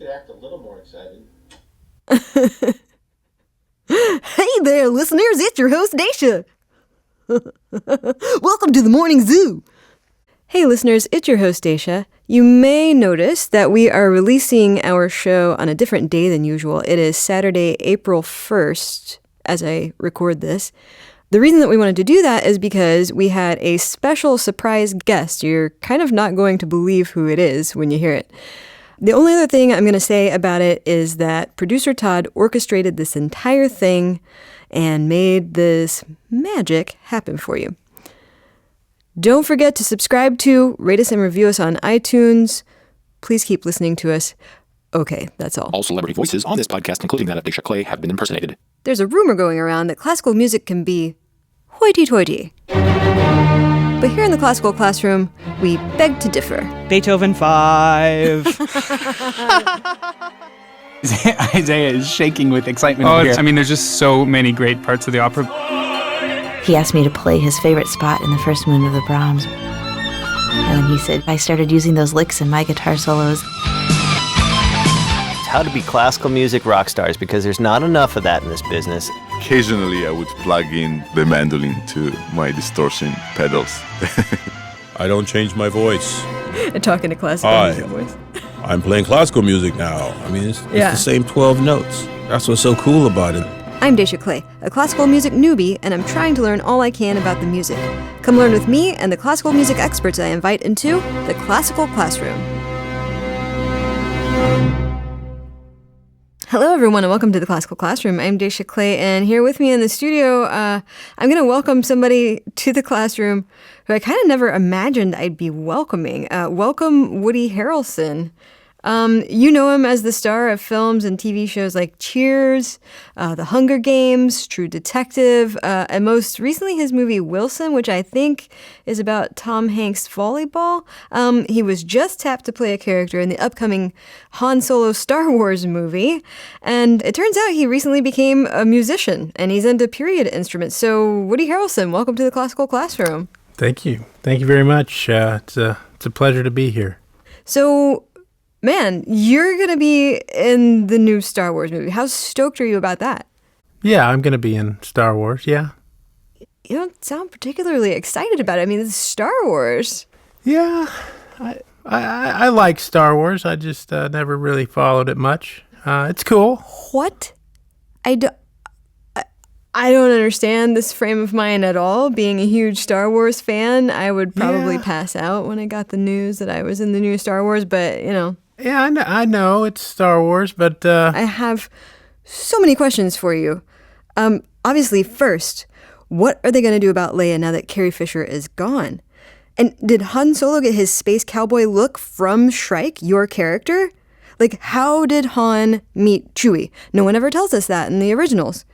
could act a little more excited. Hey there, listeners, it's your host, Dacia. Welcome to the Morning Zoo. Hey, listeners, it's your host, Dacia. You may notice that we are releasing our show on a different day than usual. It is Saturday, April 1st, as I record this. The reason that we wanted to do that is because we had a special surprise guest. You're kind of not going to believe who it is when you hear it. The only other thing I'm going to say about it is that producer Todd orchestrated this entire thing and made this magic happen for you. Don't forget to subscribe to, rate us and review us on iTunes. Please keep listening to us. Okay, that's all. All celebrity voices on this podcast, including that of Dacia Clay, have been impersonated. There's a rumor going around that classical music can be hoity-toity. But here in the classical classroom, we beg to differ. Beethoven 5. Isaiah is shaking with excitement over here. I mean, there's just so many great parts of the opera. He asked me to play his favorite spot in the first movement of the Brahms. And he said, I started using those licks in my guitar solos. How to be classical music rock stars, because there's not enough of that in this business. Occasionally, I would plug in the mandolin to my distortion pedals. I don't change my voice. Talking to classical music voice. I'm playing classical music now. I mean, it's the same 12 notes. That's what's so cool about it. I'm Dacia Clay, a classical music newbie, and I'm trying to learn all I can about the music. Come learn with me and the classical music experts I invite into the classical classroom. Hello, everyone, and welcome to the Classical Classroom. I'm Dacia Clay, and here with me in the studio, I'm going to welcome somebody to the classroom who I kind of never imagined I'd be welcoming. Welcome Woody Harrelson. You know him as the star of films and TV shows like Cheers, The Hunger Games, True Detective, and most recently his movie Wilson, which I think is about Tom Hanks' volleyball. He was just tapped to play a character in the upcoming Han Solo Star Wars movie, and it turns out he recently became a musician, and he's into period instruments. So, Woody Harrelson, welcome to the Classical Classroom. Thank you. Thank you very much. It's a pleasure to be here. So, man, you're going to be in the new Star Wars movie. How stoked are you about that? Yeah, I'm going to be in Star Wars, yeah. You don't sound particularly excited about it. I mean, this is Star Wars. Yeah, I like Star Wars. I just never really followed it much. It's cool. What? I don't understand this frame of mind at all. Being a huge Star Wars fan, I would probably pass out when I got the news that I was in the new Star Wars, but, you know. Yeah, I know it's Star Wars, but... I have so many questions for you. Obviously, first, what are they going to do about Leia now that Carrie Fisher is gone? And did Han Solo get his space cowboy look from Shrike, your character? Like, how did Han meet Chewie? No one ever tells us that in the originals.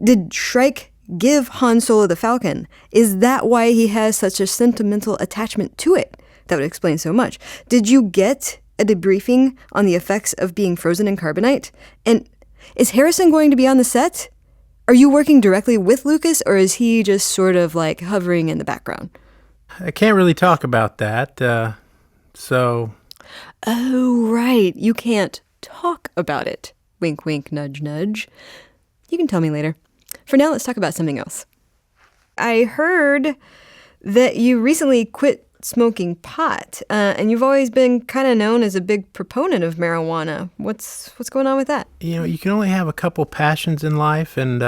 Did Shrike give Han Solo the Falcon? Is that why he has such a sentimental attachment to it? That would explain so much. Did you get a debriefing on the effects of being frozen in carbonite? And is Harrison going to be on the set? Are you working directly with Lucas, or is he just sort of like hovering in the background? I can't really talk about that, so... Oh, right. You can't talk about it. Wink, wink, nudge, nudge. You can tell me later. For now, let's talk about something else. I heard that you recently quit smoking pot, and you've always been kind of known as a big proponent of marijuana. What's going on with that? You know, you can only have a couple passions in life, and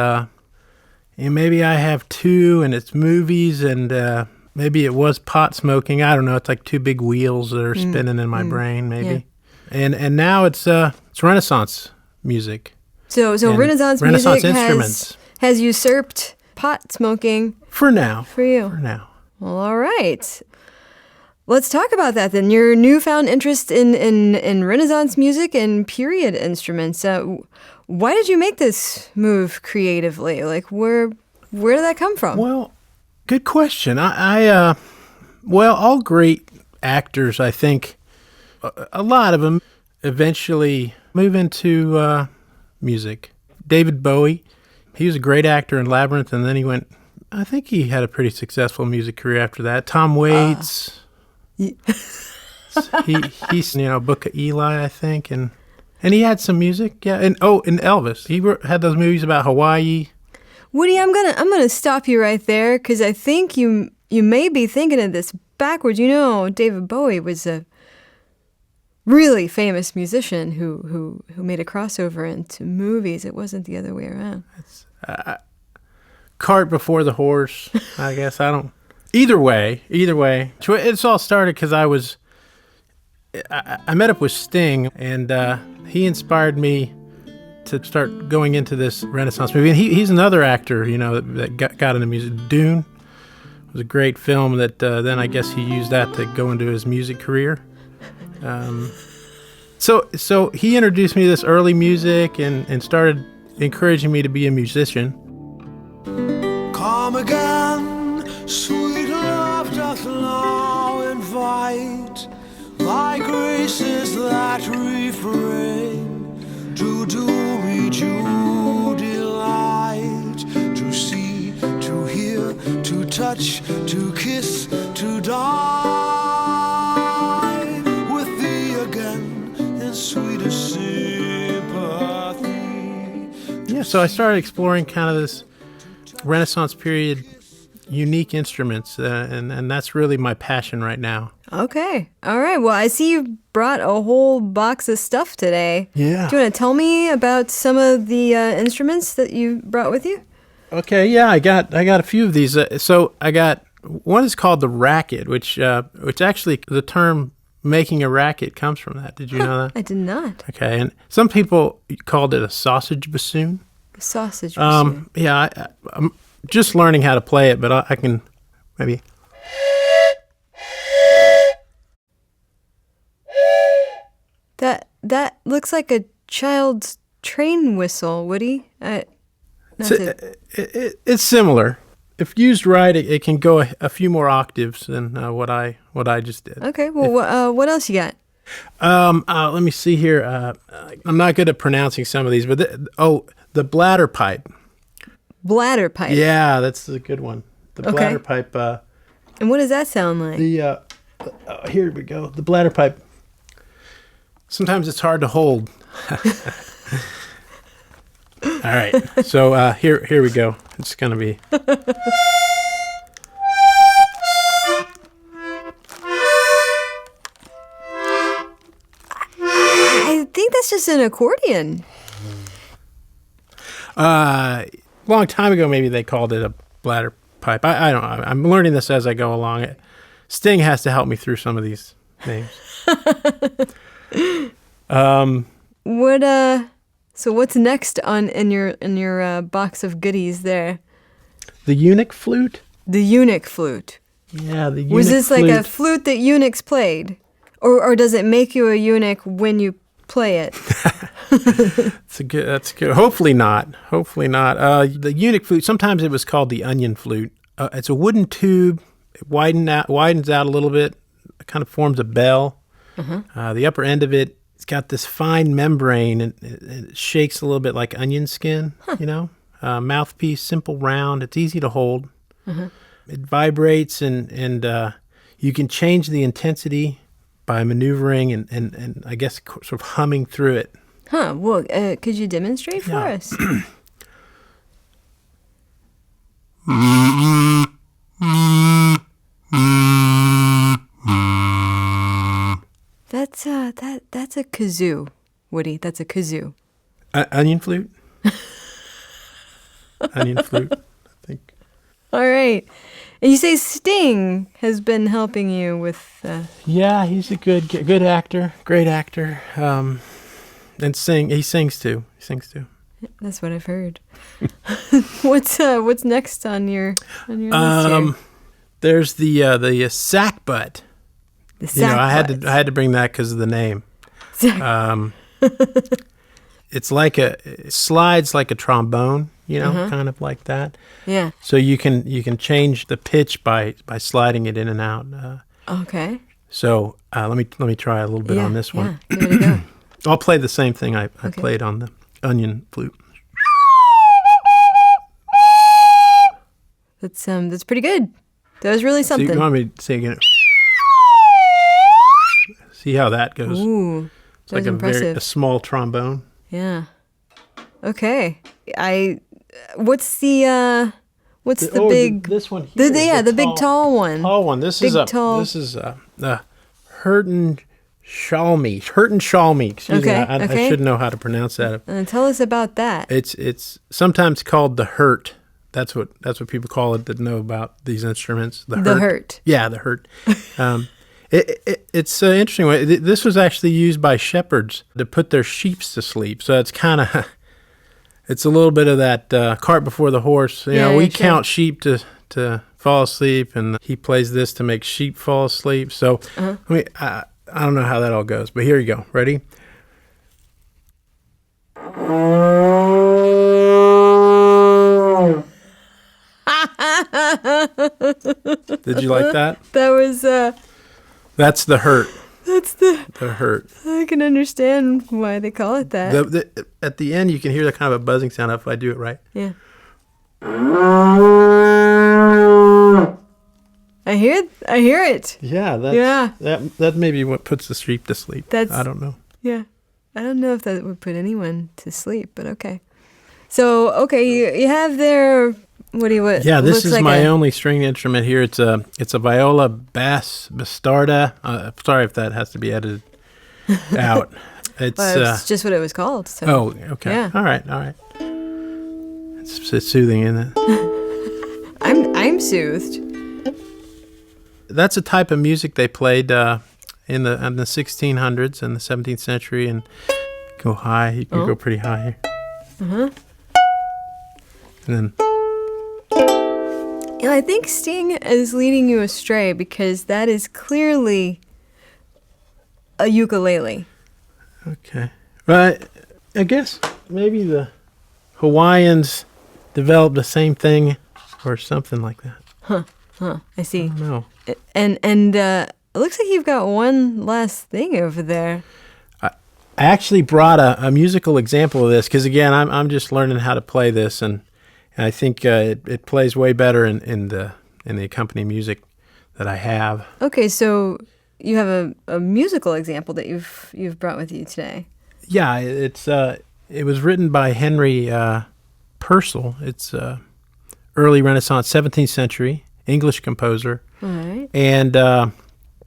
maybe I have two, and it's movies, and maybe it was pot smoking. I don't know. It's like two big wheels that are spinning in my brain, maybe. Yeah. And now it's Renaissance music. So Renaissance music has usurped pot smoking. For now. For you. For now. Well, all right. Let's talk about that then. Your newfound interest in Renaissance music and period instruments. Why did you make this move creatively? Like, where did that come from? Well, good question. All great actors, I think, a lot of them eventually move into music. David Bowie, he was a great actor in Labyrinth, and then I think he had a pretty successful music career after that. Tom Waits, he's Book of Eli, I think, and And he had some music, yeah. And Elvis. He had those movies about Hawaii. Woody, I'm gonna stop you right there because I think you may be thinking of this backwards. You know, David Bowie was a really famous musician who made a crossover into movies. It wasn't the other way around. Cart before the horse, I guess. I don't. Either way, it's all started because I met up with Sting, and he inspired me to start going into this Renaissance movie. And he's another actor, that got into music. Dune was a great film that then I guess he used that to go into his music career. So he introduced me to this early music and started encouraging me to be a musician. Come again, sweet love doth now invite thy graces that refrain to do me due delight, to see, to hear, to touch, to kiss, to die with thee again in sweetest sympathy. Yeah, so I started exploring kind of this Renaissance period unique instruments, and that's really my passion right now. Okay. All right. Well, I see you brought a whole box of stuff today. Yeah. Do you want to tell me about some of the instruments that you brought with you? Okay. Yeah, I got a few of these. So I got one is called the racket, which actually the term making a racket comes from that. Did you know that? I did not. Okay. And some people called it a sausage bassoon. A sausage bassoon. Yeah. I'm just learning how to play it, but I can maybe. That looks like a child's train whistle, Woody. It's similar. If used right, it can go a few more octaves than what I just did. Okay. Well, what else you got? Let me see here. I'm not good at pronouncing some of these, but the bladder pipe. Bladder pipe. Yeah, that's a good one. The bladder pipe. And what does that sound like? Here we go. The bladder pipe. Sometimes it's hard to hold. All right. So here we go. It's going to be. I think that's just an accordion. Long time ago, maybe they called it a bladder pipe. I don't know. I'm learning this as I go along. Sting has to help me through some of these names. So what's next in your box of goodies there? The eunuch flute. The eunuch flute. Yeah, the eunuch flute. Was this like a flute that eunuchs played, or does it make you a eunuch when you play it? That's good. Hopefully not. The eunuch flute. Sometimes it was called the onion flute. It's a wooden tube. It widens out a little bit. It kind of forms a bell. The upper end of it, it's got this fine membrane, and it shakes a little bit like onion skin. Mouthpiece, simple, round. It's easy to hold. It vibrates, and you can change the intensity by maneuvering and I guess sort of humming through it. Well, could you demonstrate for us? That's a kazoo, Woody. That's a kazoo. Onion flute. Onion flute, I think. All right. And you say Sting has been helping you with... Yeah, he's a good actor, great actor. And he sings too. That's what I've heard. What's next on your list here? There's the sack butt. The sack butt. I had to bring that because of the name. It's it slides like a trombone, kind of like that. Yeah. So you can change the pitch by sliding it in and out. Okay. So let me try a little bit on this one. Yeah, give it a go. I'll play the same thing I played on the onion flute. That's pretty good. That was really something. So you want me to say again? See how that goes? Ooh. It's like a small trombone. Yeah. Okay. What's the big? This one here. The big tall one. Tall one. This is the Hurton Shalmi. Excuse me. I should know how to pronounce that. Tell us about that. It's sometimes called the Hurt. That's what people call it that know about these instruments. The Hurt. Yeah, the Hurt. It's an interesting way. This was actually used by shepherds to put their sheep to sleep. So it's kind of, it's a little bit of that cart before the horse. We count sheep to fall asleep, and he plays this to make sheep fall asleep. So I don't know how that all goes, but here you go. Ready? Did you like that? That was That's the Hurt. That's the Hurt. I can understand why they call it that. At the end, you can hear that kind of a buzzing sound if I do it right. Yeah. I hear it. Yeah. That may be what puts the sheep to sleep. I don't know. Yeah. I don't know if that would put anyone to sleep, but okay. So, you have their... Yeah, this is my only string instrument here. It's a viola bass bastarda. Sorry if that has to be edited out. It's just what it was called. So. Oh, okay. Yeah. All right. It's soothing, isn't it? I'm soothed. That's a type of music they played in the 1600s and the 17th century, and go high. You can go pretty high here. And then. I think Sting is leading you astray because that is clearly a ukulele. Okay. But I guess maybe the Hawaiians developed the same thing or something like that. I see. I don't know. And it looks like you've got one last thing over there. I actually brought a musical example of this because, again, I'm just learning how to play this, and I think it plays way better in the accompanying music that I have. Okay, so you have a musical example that you've brought with you today. Yeah, it was written by Henry Purcell. It's early Renaissance, 17th century English composer. All right. And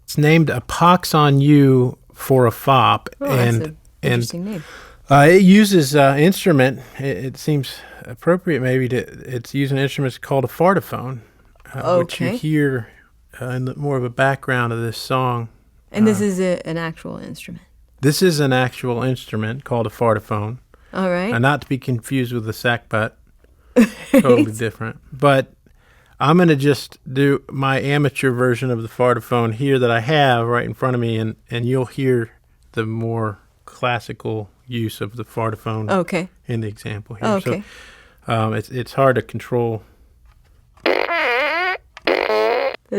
it's named "A Pox on You for a Fop." That's an interesting name. It uses instrument. It seems appropriate maybe it's using an instrument called a fartophone, which you hear in more of a background of this song. And this is an actual instrument? This is an actual instrument called a fartophone. All right. Not to be confused with the sackbut. Totally different. But I'm going to just do my amateur version of the fartophone here that I have right in front of me, and you'll hear the more classical use of the fartophone in the example here. Okay. So it's hard to control. It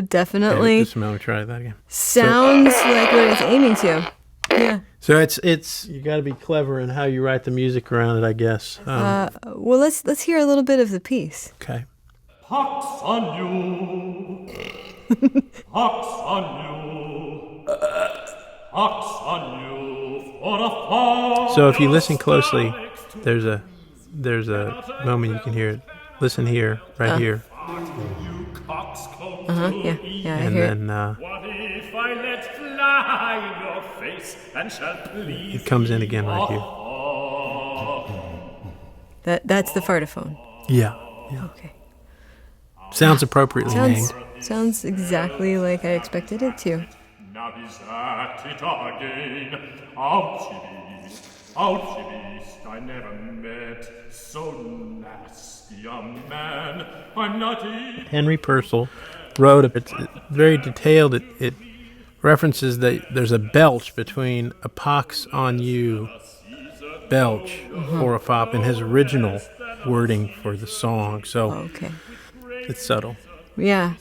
definitely just a moment, try that again. Sounds like what it's aiming to. Yeah. So it's you got to be clever in how you write the music around it, I guess. Well, let's hear a little bit of the piece. Okay. Pox on you. Pox on you. Pox on you for a fall. So if you listen closely, there's a moment you can hear it. Listen here, right here. Yeah, and I hear then what if I let fly your face and shall please it comes in again right here. That's the fartophone. Yeah. Okay. Sounds appropriately named. Sounds exactly like I expected it to. Now he's at it again. Ouchie beast, I never met so nasty a man. I'm not even... Henry Purcell wrote it. It's very detailed. It references that there's a belch between "a pox on you," belch, or a fop in his original wording for the song. So it's subtle. Yeah.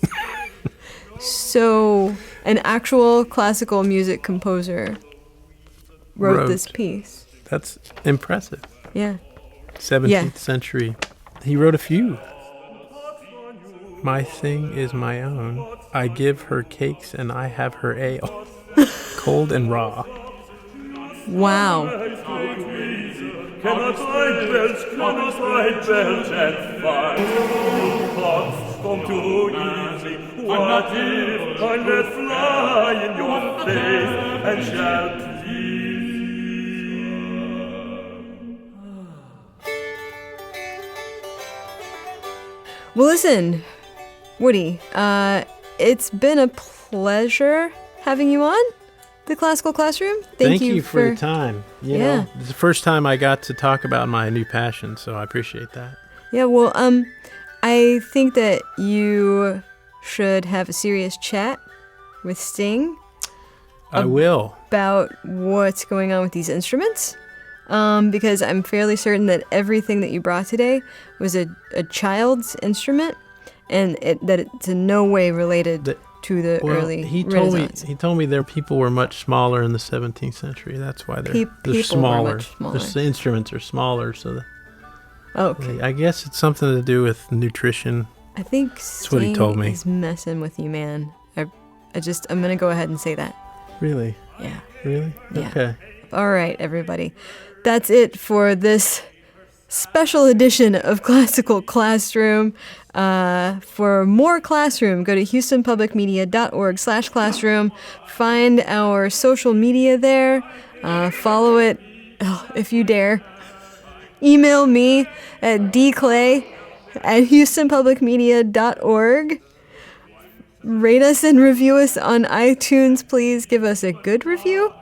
So an actual classical music composer wrote this piece. That's impressive. Yeah. 17th century. He wrote a few. My thing is my own. I give her cakes and I have her ale. Cold and raw. Wow. Cannot I belt and fight? Thoughts come too easy. What if I let fly in your face and shall please Well, listen, Woody, it's been a pleasure having you on the Classical Classroom. Thank you for the time. You know, it's the first time I got to talk about my new passion, so I appreciate that. Yeah, well, I think that you should have a serious chat with Sting. I will. About what's going on with these instruments. Because I'm fairly certain that everything that you brought today was a child's instrument, and that it's in no way related to the early Renaissance. He told me their people were much smaller in the 17th century. That's why they're smaller. Were much smaller. The instruments are smaller, so okay. I guess it's something to do with nutrition. I think that's what he told me. He's messing with you, man. I'm gonna go ahead and say that. Really? Yeah. Really? Yeah. Okay. All right, everybody. That's it for this special edition of Classical Classroom. For more Classroom, go to houstonpublicmedia.org/classroom. Find our social media there. Follow it if you dare. Email me at dclay@houstonpublicmedia.org. Rate us and review us on iTunes. Please give us a good review.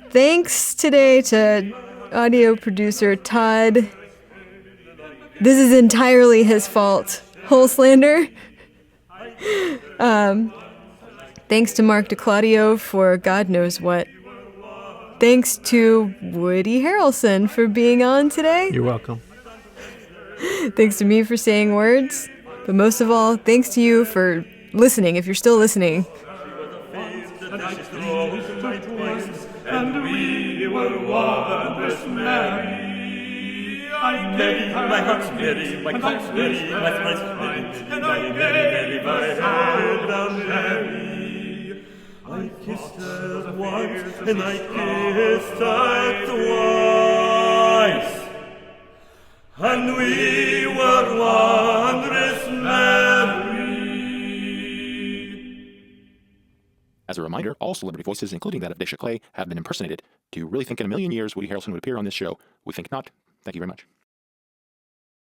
Thanks today to audio producer Todd. This is entirely his fault. Hulslander. Thanks to Mark DiClaudio for God knows what. Thanks to Woody Harrelson for being on today. You're welcome. Thanks to me for saying words. But most of all, thanks to you for listening, if you're still listening. And we were wondrous merry. Merry, my heart's merry, my heart's merry, my heart's merry, and I merry, my head down merry. I kissed her once, and I kissed her twice, and we were wondrous merry. As a reminder, all celebrity voices, including that of Dacia Clay, have been impersonated. Do you really think in a million years Woody Harrelson would appear on this show? We think not. Thank you very much.